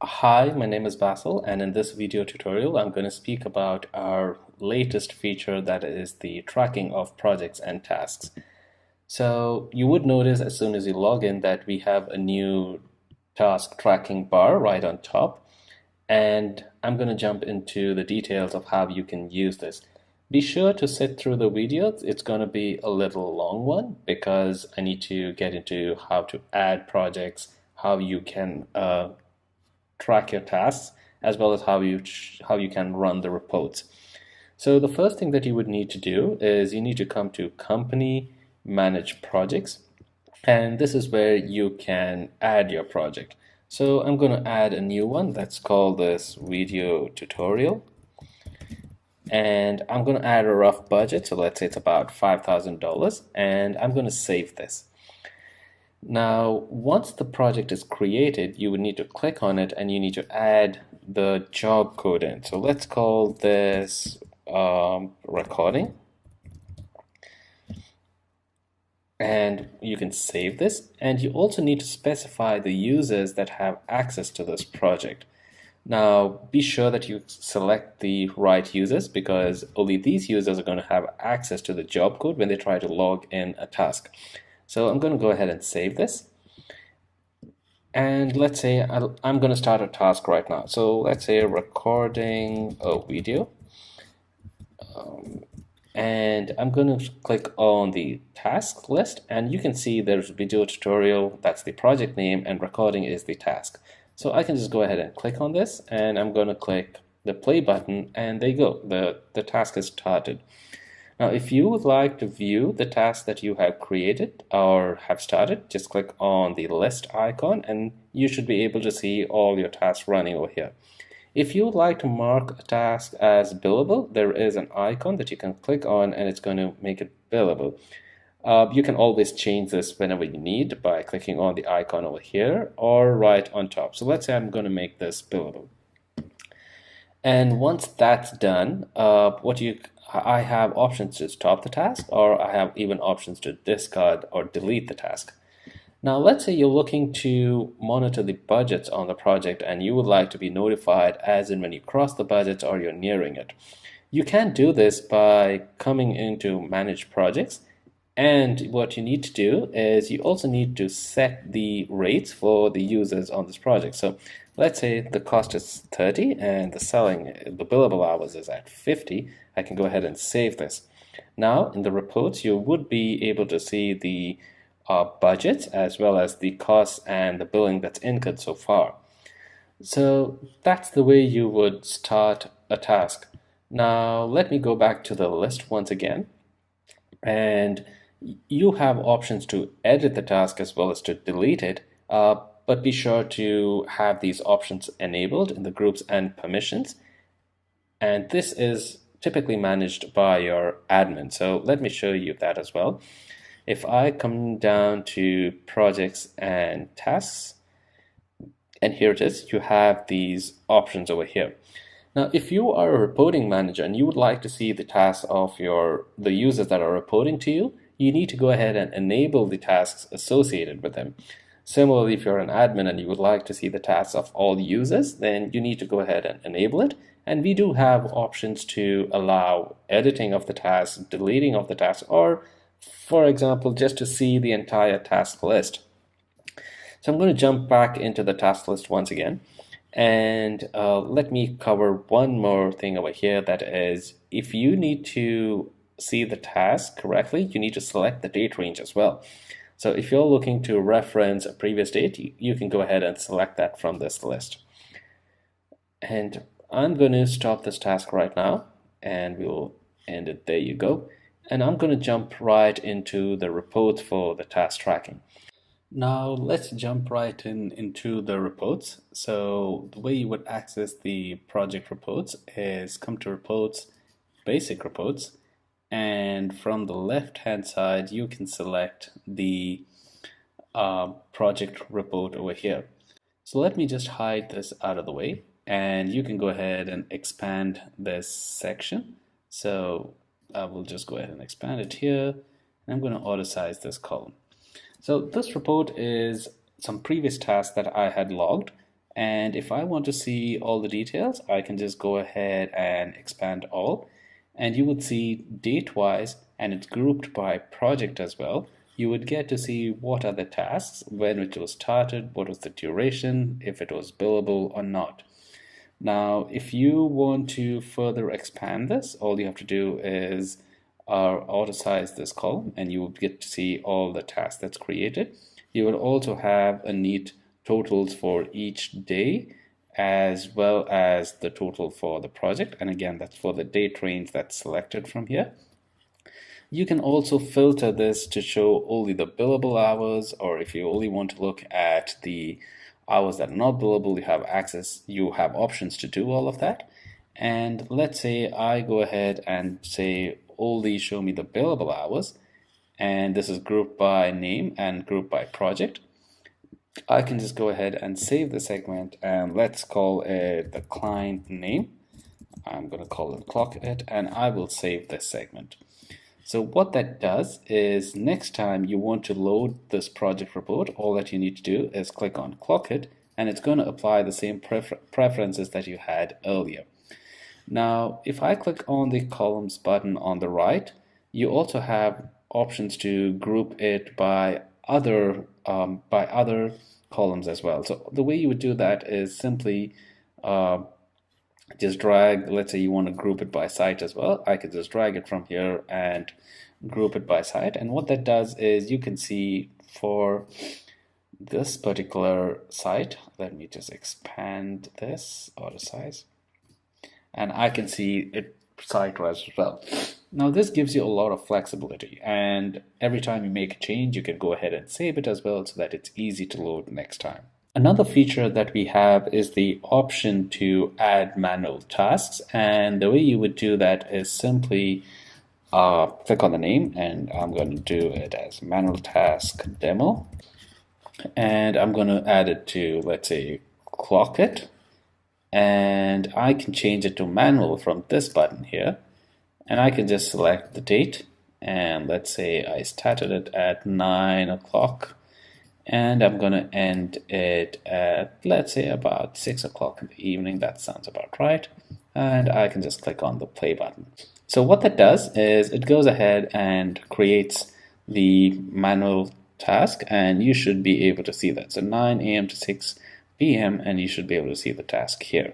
Hi, my name is Basil, and in this video tutorial, I'm going to speak about our latest feature, that is the tracking of projects and tasks. So you would notice as soon as you log in that we have a new task tracking bar right on top, and I'm going to jump into the details of how you can use this. Be sure to sit through the video. It's going to be a little long one because I need to get into how to add projects, how you can track your tasks, as well as how you can run the reports. So the first thing that you would need to do is you need to come to Company, Manage Projects, and this is where you can add your project. So I'm going to add a new one. Let's call this video tutorial, and I'm going to add a rough budget. So let's say it's about $5,000, and I'm going to save this. Now, once the project is created, you would need to click on it and you need to add the job code in. So let's call this recording. And you can save this. And you also need to specify the users that have access to this project. Now, be sure that you select the right users because only these users are going to have access to the job code when they try to log in a task. So I'm going to go ahead and save this. And let's say I'm going to start a task right now. So let's say recording a video. And I'm going to click on the task list. And you can see there's video tutorial, that's the project name, and recording is the task. So I can just go ahead and click on this. And I'm going to click the play button. And there you go. The task is started. Now, if you would like to view the task that you have created or have started, just click on the list icon and you should be able to see all your tasks running over here. If you would like to mark a task as billable, there is an icon that you can click on and it's going to make it billable. You can always change this whenever you need by clicking on the icon over here or right on top. So let's say I'm going to make this billable. And once that's done, I have options to stop the task, or I have even options to discard or delete the task. Now, let's say you're looking to monitor the budgets on the project and you would like to be notified as in when you cross the budgets or you're nearing it. You can do this by coming into Manage Projects. And what you need to do is you also need to set the rates for the users on this project. So let's say the cost is 30 and the billable hours is at 50. I can go ahead and save this. Now in the reports, you would be able to see the budgets as well as the costs and the billing that's incurred so far. So that's the way you would start a task. Now let me go back to the list once again. And you have options to edit the task as well as to delete it, but be sure to have these options enabled in the groups and permissions. And this is typically managed by your admin. So let me show you that as well. If I come down to projects and tasks, and here it is, you have these options over here. Now, if you are a reporting manager and you would like to see the tasks of the users that are reporting to you, you need to go ahead and enable the tasks associated with them. Similarly, if you're an admin and you would like to see the tasks of all users, then you need to go ahead and enable it. And we do have options to allow editing of the tasks, deleting of the tasks, or, for example, just to see the entire task list. So I'm going to jump back into the task list once again. And let me cover one more thing over here, that is, if you need to see the task correctly, you need to select the date range as well. So if you're looking to reference a previous date, you can go ahead and select that from this list. And I'm going to stop this task right now and we'll end it. There you go. And I'm going to jump right into the reports for the task tracking. Now let's jump right into the reports. So the way you would access the project reports is come to Reports, Basic Reports, and from the left hand side you can select the project report over here. So let me just hide this out of the way and you can go ahead and expand this section. So I will just go ahead and expand it here, and I'm going to auto size this column. So this report is some previous tasks that I had logged, And if I want to see all the details, I can just go ahead and expand all, and you would see date-wise, and it's grouped by project as well. You would get to see what are the tasks, when it was started, what was the duration, if it was billable or not. Now, if you want to further expand this, all you have to do is auto size this column, and you will get to see all the tasks that's created. You will also have a neat totals for each day, as well as the total for the project. And again, that's for the date range that's selected from here. You can also filter this to show only the billable hours, or if you only want to look at the hours that are not billable, you have options to do all of that. And let's say I go ahead and say only show me the billable hours, and this is grouped by name and grouped by project. I can just go ahead and save the segment, and let's call it the client name. I'm going to call it ClockIt, and I will save this segment. So what that does is next time you want to load this project report, all that you need to do is click on ClockIt, and it's going to apply the same preferences that you had earlier. Now, if I click on the columns button on the right, you also have options to group it by other columns as well. So the way you would do that is simply just drag, let's say you want to group it by site as well. I could just drag it from here and group it by site. And what that does is you can see for this particular site, let me just expand this auto size, and I can see it site-wise as well. Now this gives you a lot of flexibility, and every time you make a change, you can go ahead and save it as well so that it's easy to load next time. Another feature that we have is the option to add manual tasks, and the way you would do that is simply click on the name, and I'm going to do it as manual task demo, and I'm going to add it to, let's say, ClockIt, and I can change it to manual from this button here, and I can just select the date, and let's say I started it at 9 o'clock, and I'm going to end it at, let's say, about 6 o'clock in the evening. That sounds about right. And I can just click on the play button. So what that does is it goes ahead and creates the manual task, and you should be able to see that. So 9 a.m. to 6 p.m. and you should be able to see the task here.